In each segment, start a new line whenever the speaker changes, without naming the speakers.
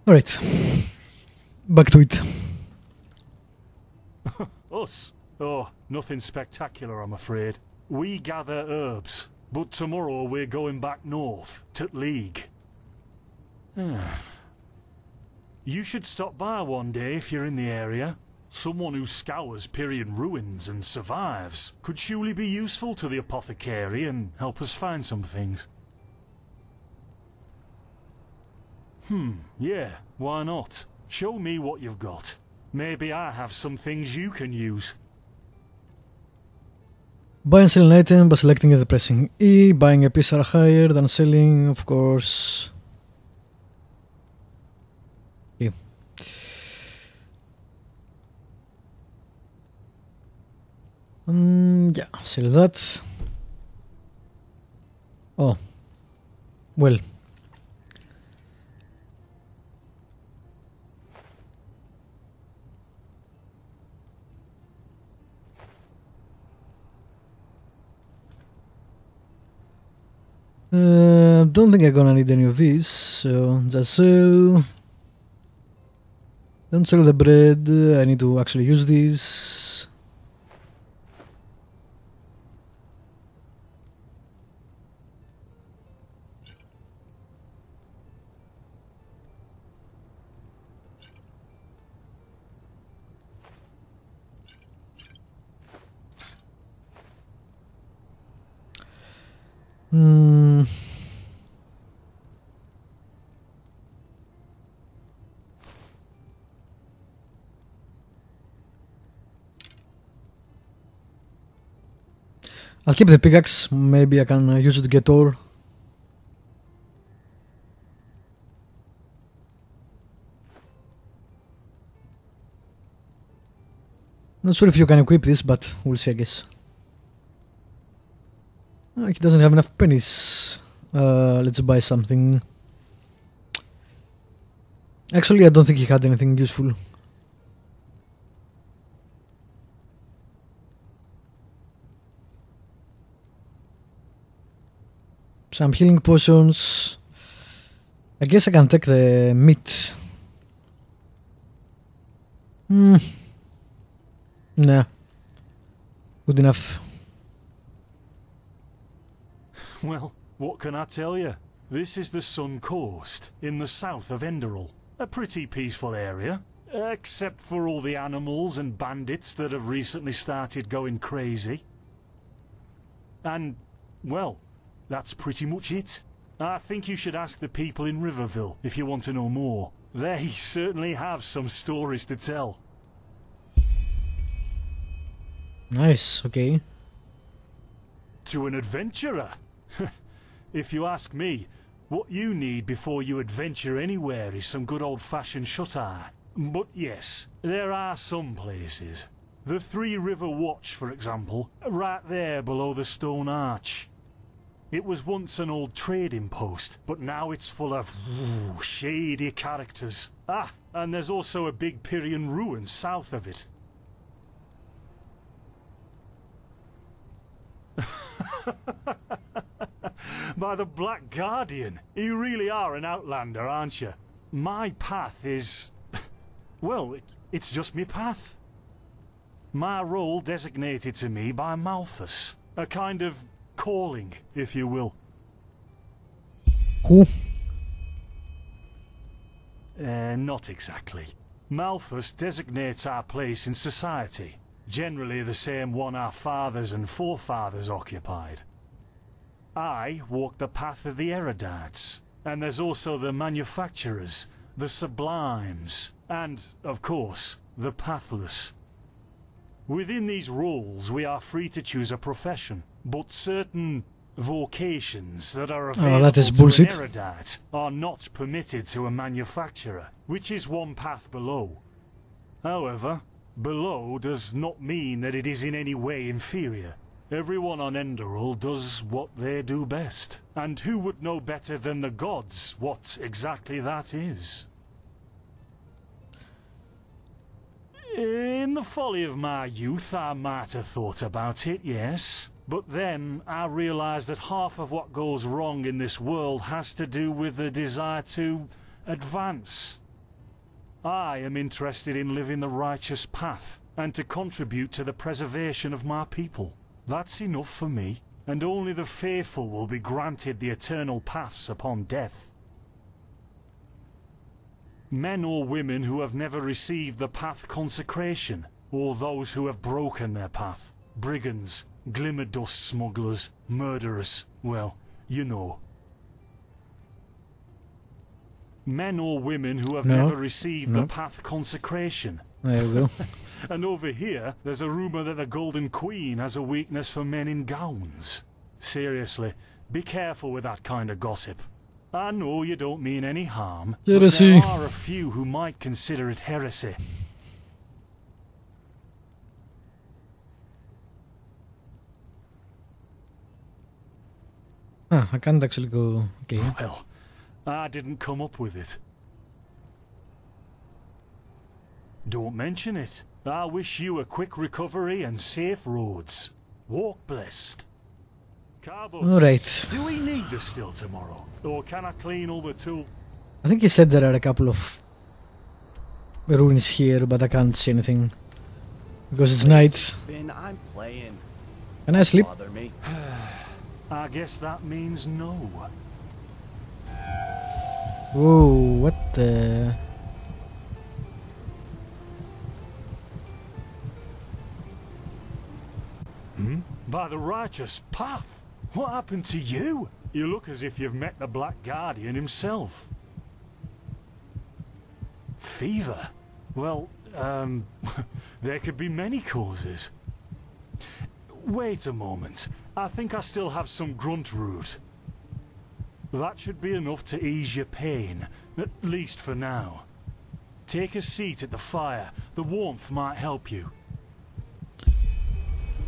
Alright. Back to it.
Us? Oh, nothing spectacular, I'm afraid. We gather herbs, but tomorrow we're going back north, to League. You should stop by one day if you're in the area. Someone who scours Pyrian ruins and survives could surely be useful to the apothecary and help us find some things. Yeah, why not? Show me what you've got. Maybe I have some things you can use.
Buy and sell an item by selecting the pressing E. Buying a piece are higher than selling, of course. Yeah. Yeah, sell that. Oh. Well. Don't think I'm gonna need any of these, so just sell. Don't sell the bread, I need to actually use these. I'll keep the pickaxe, maybe I can use it to get ore. Not sure if you can equip this, but we'll see, I guess. He doesn't have enough pennies. Let's buy something. Actually, I don't think he had anything useful. Some healing potions. I guess I can take the meat. Nah. Good enough.
Well, what can I tell you? This is the Sun Coast, in the south of Enderal. A pretty peaceful area, except for all the animals and bandits that have recently started going crazy. And, well, that's pretty much it. I think you should ask the people in Riverville if you want to know more. They certainly have some stories to tell.
Nice, okay.
To an adventurer? If you ask me, what you need before you adventure anywhere is some good old-fashioned shut-eye. But yes, there are some places. The Three River Watch, for example, right there below the stone arch. It was once an old trading post, but now it's full of shady characters. Ah, and there's also a big Pyrian ruin south of it. By the Black Guardian, you really are an outlander, aren't you? My path is... well, it's just me path. My role designated to me by Malthus. A kind of calling, if you will.
Who?
Not exactly. Malthus designates our place in society. Generally the same one our fathers and forefathers occupied. I walk the path of the erudites, and there's also the manufacturers, the sublimes, and, of course, the pathless. Within these roles we are free to choose a profession, but certain vocations that are available to an erudite are not permitted to a manufacturer, which is one path below. However, below does not mean that it is in any way inferior. Everyone on Enderal does what they do best, and who would know better than the gods what exactly that is? In the folly of my youth, I might have thought about it, yes. But then I realized that half of what goes wrong in this world has to do with the desire to advance. I am interested in living the righteous path and to contribute to the preservation of my people. That's enough for me, and only the faithful will be granted the eternal paths upon death. Men or women who have never received the path consecration, or those who have broken their path. Brigands, glimmer dust smugglers, murderers, well, you know. Men or women who have never received the path consecration.
There we go.
And over here, there's a rumour that the Golden Queen has a weakness for men in gowns. Seriously, be careful with that kind of gossip. I know you don't mean any harm, but there are a few who might consider it heresy.
I can't actually go. Okay.
Well, I didn't come up with it. Don't mention it. I wish you a quick recovery and safe roads. Walk blessed. Carbos,
alright.
do we need the still tomorrow? Or can I clean all the tools?
I think he said there are a couple of ruins here, but I can't see anything. Because it's night.
I'm playing.
Can I sleep?
Bother me.
I guess that means no.
Whoa, what the...
By the righteous path? What happened to you? You look as if you've met the Black Guardian himself. Fever? Well, there could be many causes. Wait a moment. I think I still have some grunt root. That should be enough to ease your pain, at least for now. Take a seat at the fire. The warmth might help you.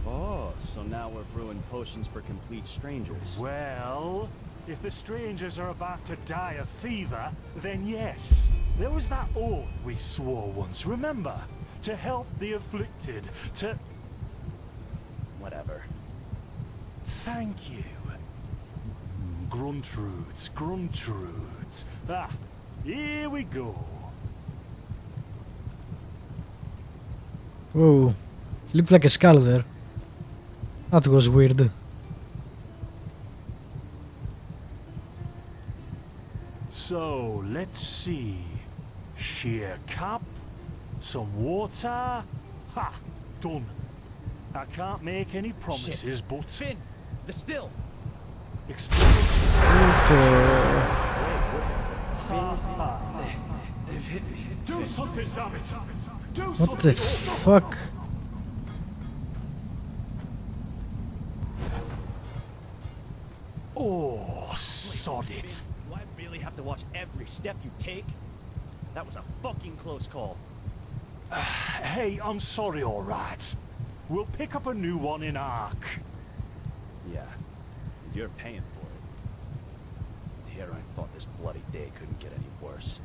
Oh, so now we're brewing potions for complete strangers.
Well, if the strangers are about to die of fever, then yes. There was that oath we swore once, remember? To help the afflicted, to...
Whatever.
Thank you. Gruntroods, gruntroods. Ah, here we go.
Whoa, he looked like a skull there. That was weird.
So, let's see. Sheer cap, some water. Ha! Done. I can't make any promises,
Shit.
but...
Finn! The still!
Do something, damn it! Do
What
something!
the fuck?
Oh, sod it.
Do I really have to watch every step you take? That was a fucking close call.
Hey, I'm sorry, alright. We'll pick up a new one in Ark.
Yeah, you're paying for it. Here I thought this bloody day couldn't get any worse.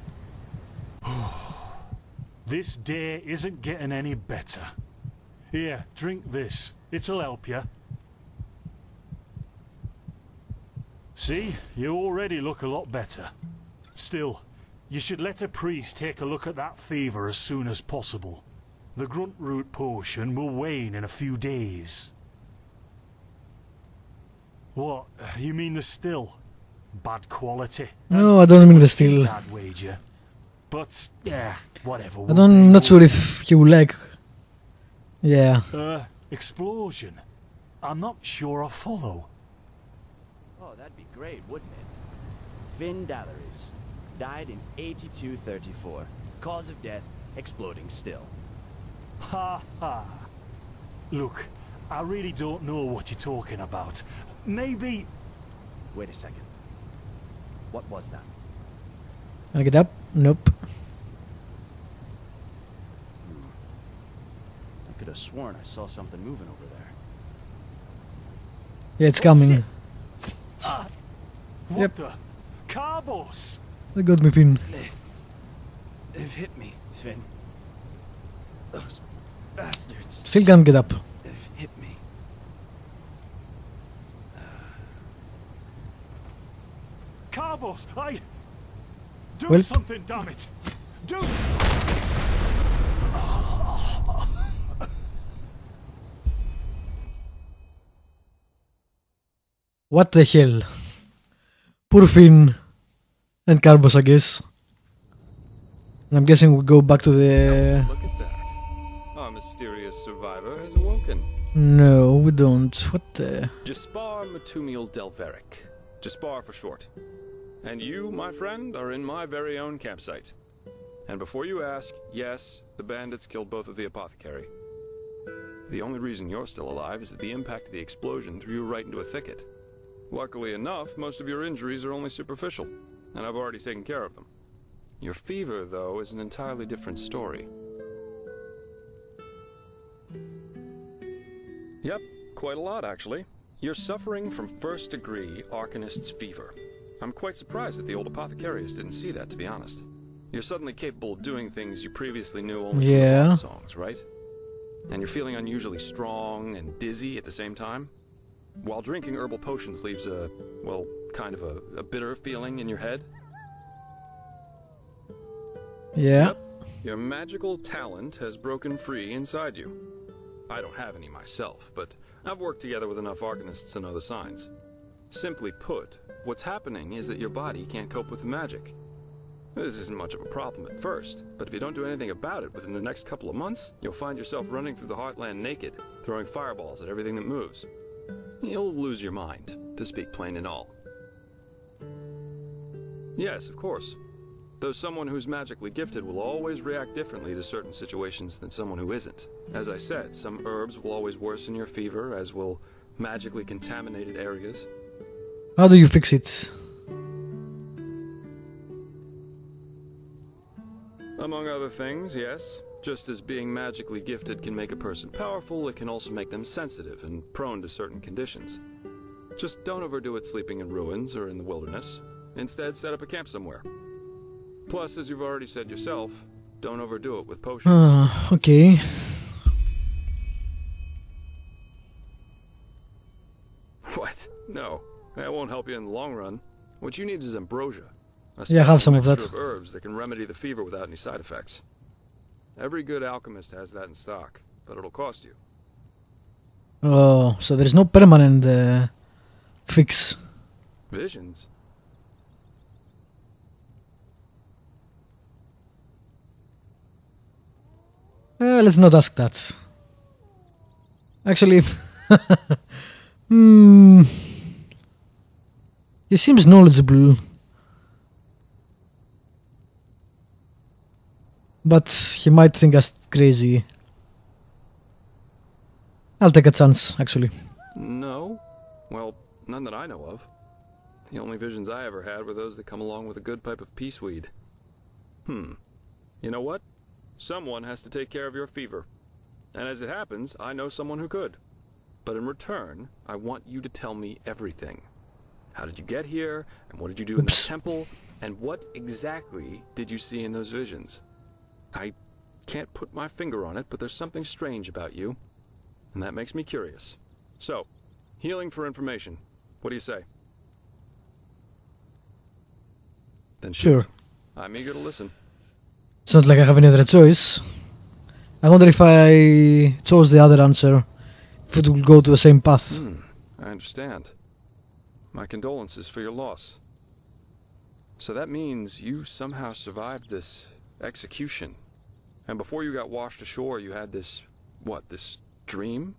This day isn't getting any better. Here, drink this. It'll help you. See, you already look a lot better. Still, you should let a priest take a look at that fever as soon as possible. The grunt root potion will wane in a few days. What? You mean the still? Bad quality?
No, I don't mean the still.
I'd wager. But, yeah, whatever.
I'm not sure if he will like... Yeah.
Explosion? I'm not sure I follow.
Oh, that'd be great, wouldn't it? Finn Dalleries. Died in 8234. Cause of death, exploding still.
Ha ha. Look, I really don't know what you're talking about. Maybe...
Wait a second. What was that?
Can I get up? Nope.
I could have sworn I saw something moving over there.
Yeah, it's coming.
What
Yep.
the? Carbos!
They got me, Finn.
They've hit me, Finn. Those bastards.
Still can't get up.
They've hit me.
Carbos, I... Do
Well-
something, damn it! Do...
What the hell? Poor Finn and Carbos, I guess. And I'm guessing we go back to the...
Look at that. Our mysterious survivor has awoken.
No, we don't. What the...
Jaspar Matumiel Delveric. Jaspar for short. And you, my friend, are in my very own campsite. And before you ask, yes, the bandits killed both of the apothecary. The only reason you're still alive is that the impact of the explosion threw you right into a thicket. Luckily enough, most of your injuries are only superficial, and I've already taken care of them. Your fever, though, is an entirely different story. Yep, quite a lot, actually. You're suffering from first-degree Arcanist's fever. I'm quite surprised that the old apothecarius didn't see that, to be honest. You're suddenly capable of doing things you previously knew only from the songs, right? And you're feeling unusually strong and dizzy at the same time? While drinking herbal potions leaves a, well, kind of a bitter feeling in your head?
Yeah.
Yep. Your magical talent has broken free inside you. I don't have any myself, but I've worked together with enough arcanists to know the signs. Simply put, what's happening is that your body can't cope with the magic. This isn't much of a problem at first, but if you don't do anything about it within the next couple of months, you'll find yourself running through the heartland naked, throwing fireballs at everything that moves. You'll lose your mind, to speak plain and all. Yes, of course. Though someone who's magically gifted will always react differently to certain situations than someone who isn't. As I said, some herbs will always worsen your fever, as will magically contaminated areas.
How do you fix it?
Among other things, yes. Just as being magically gifted can make a person powerful, it can also make them sensitive and prone to certain conditions. Just don't overdo it sleeping in ruins or in the wilderness. Instead, set up a camp somewhere. Plus, as you've already said yourself, don't overdo it with potions.
Okay.
What? No, that won't help you in the long run. What you need is ambrosia.
Yeah, have some of
mixture
that.
Of herbs that can remedy the fever without any side effects. Every good alchemist has that in stock, but it'll cost you.
Oh, so there's no permanent fix.
Visions?
Let's not ask that. Actually, he seems knowledgeable. But he might think us crazy. I'll take a chance, actually.
No. Well, none that I know of. The only visions I ever had were those that come along with a good pipe of peaceweed. You know what? Someone has to take care of your fever. And as it happens, I know someone who could. But in return, I want you to tell me everything. How did you get here? And what did you do in the temple? And what exactly did you see in those visions? I can't put my finger on it, but there's something strange about you. And that makes me curious. So, healing for information. What do you say? Then shoot.
Sure.
I'm eager to listen.
It's not like I have any other choice. I wonder if I chose the other answer, if it will go to the same path.
I understand. My condolences for your loss. So that means you somehow survived this execution. And before you got washed ashore, you had this, what, this dream?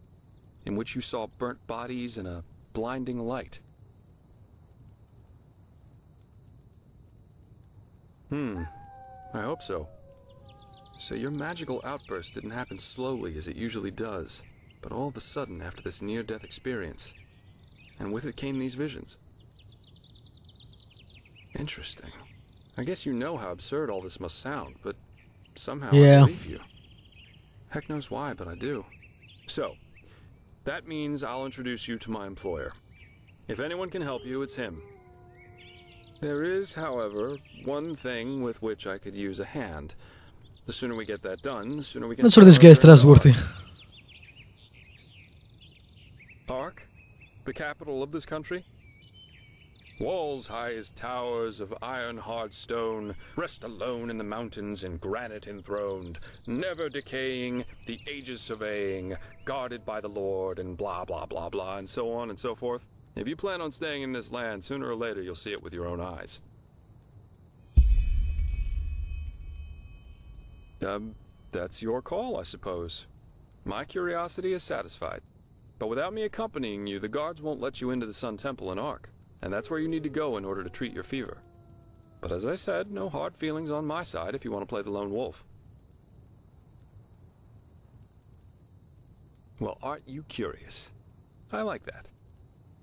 In which you saw burnt bodies and a blinding light. I hope so. So your magical outburst didn't happen slowly as it usually does, but all of a sudden after this near-death experience. And with it came these visions. Interesting. I guess you know how absurd all this must sound, but somehow I believe you. Heck knows why, but I do. So, that means I'll introduce you to my employer. If anyone can help you, it's him. There is, however, one thing with which I could use a hand. The sooner we get that done, the sooner we can...
Not sure this guy is trustworthy.
Ark? The capital of this country? Walls high as towers of iron-hard stone, rest alone in the mountains in granite enthroned, never decaying, the ages surveying, guarded by the Lord, and blah blah blah blah, and so on and so forth. If you plan on staying in this land, sooner or later you'll see it with your own eyes. That's your call, I suppose. My curiosity is satisfied. But without me accompanying you, the guards won't let you into the Sun Temple in Ark, and that's where you need to go in order to treat your fever. But as I said, no hard feelings on my side if you want to play the lone wolf. Well, aren't you curious? I like that.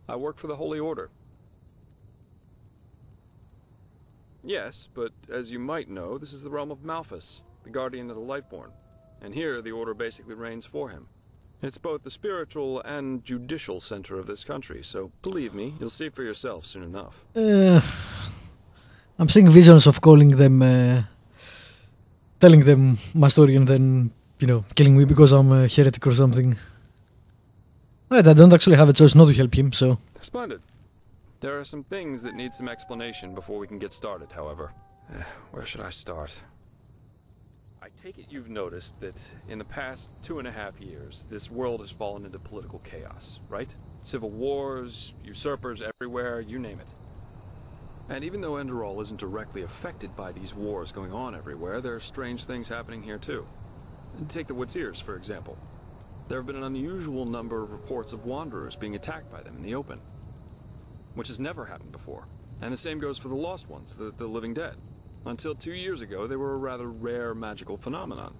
I work for the Holy Order. Yes, but as you might know, this is the realm of Malphas, the guardian of the Lightborn, and here the Order basically reigns for him. It's both the spiritual and judicial center of this country, so believe me, you'll see for yourself soon enough.
I'm seeing visions of calling them, telling them my story and then, you know, killing me because I'm a heretic or something. Right, I don't actually have a choice not to help him, so...
Splendid. There are some things that need some explanation before we can get started, however. Where should I start? I take it you've noticed that in the past 2.5 years, this world has fallen into political chaos, right? Civil wars, usurpers everywhere, you name it. And even though Enderal isn't directly affected by these wars going on everywhere, there are strange things happening here too. Take the Woodsers, for example. There have been an unusual number of reports of wanderers being attacked by them in the open, which has never happened before. And the same goes for the Lost Ones, the living dead. Until 2 years ago, they were a rather rare magical phenomenon.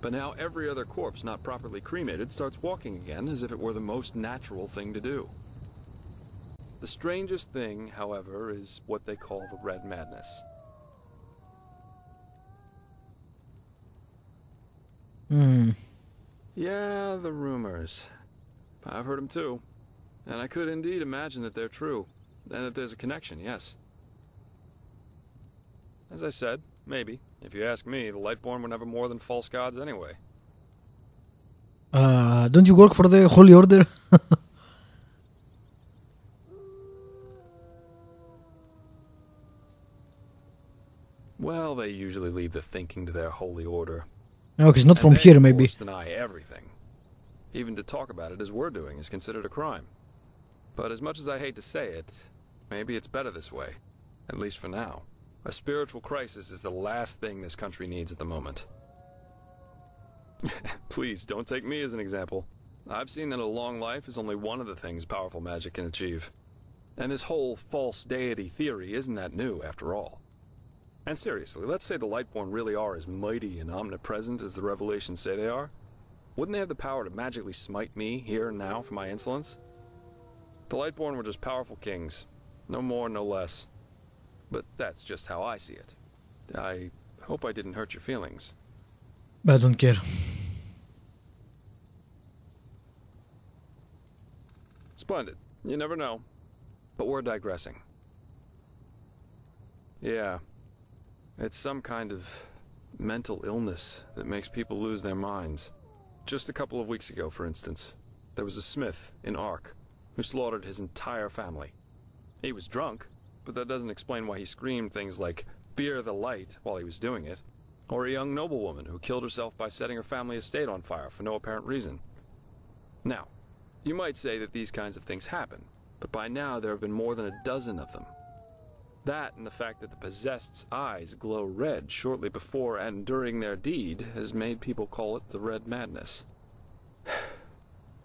But now every other corpse not properly cremated starts walking again as if it were the most natural thing to do. The strangest thing, however, is what they call the Red Madness. Yeah, the rumors. I've heard them too. And I could indeed imagine that they're true. And that there's a connection, yes. As I said, maybe. If you ask me, the Lightborn were never more than false gods anyway.
Don't you work for the Holy Order?
Well, they usually leave the thinking to their Holy Order.
Oh, he's not from here, maybe.
They, of course, deny everything. Even to talk about it as we're doing is considered a crime. But as much as I hate to say it, maybe it's better this way. At least for now. A spiritual crisis is the last thing this country needs at the moment. Please, don't take me as an example. I've seen that a long life is only one of the things powerful magic can achieve. And this whole false deity theory isn't that new, after all. And seriously, let's say the Lightborn really are as mighty and omnipresent as the revelations say they are. Wouldn't they have the power to magically smite me here and now for my insolence? The Lightborn were just powerful kings. No more, no less. But that's just how I see it. I hope I didn't hurt your feelings.
I don't care.
Splendid. You never know. But we're digressing. Yeah. It's some kind of mental illness that makes people lose their minds. Just a couple of weeks ago, for instance, there was a smith in Ark who slaughtered his entire family. He was drunk, but that doesn't explain why he screamed things like, "Fear the light," while he was doing it. Or a young noblewoman who killed herself by setting her family estate on fire for no apparent reason. Now, you might say that these kinds of things happen, but by now there have been more than a dozen of them. That and the fact that the possessed's eyes glow red shortly before and during their deed has made people call it the Red Madness.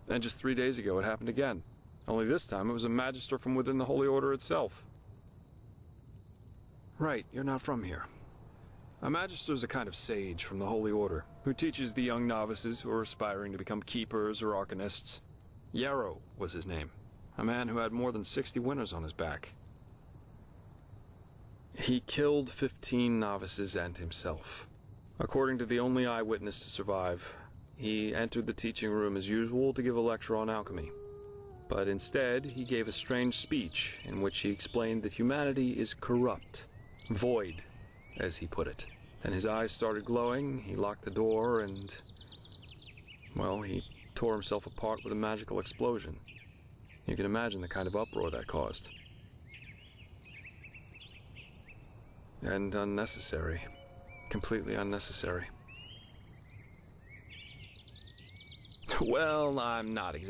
And just 3 days ago it happened again. Only this time it was a magister from within the Holy Order itself. Right, you're not from here. A magister is a kind of sage from the Holy Order, who teaches the young novices who are aspiring to become keepers or arcanists. Yarrow was his name, a man who had more than 60 winners on his back. He killed 15 novices and himself. According to the only eyewitness to survive, he entered the teaching room as usual to give a lecture on alchemy. But instead, he gave a strange speech in which he explained that humanity is corrupt, void, as he put it. And his eyes started glowing, he locked the door, and, well, he tore himself apart with a magical explosion. You can imagine the kind of uproar that caused. And unnecessary. Completely unnecessary. Well, I'm not exactly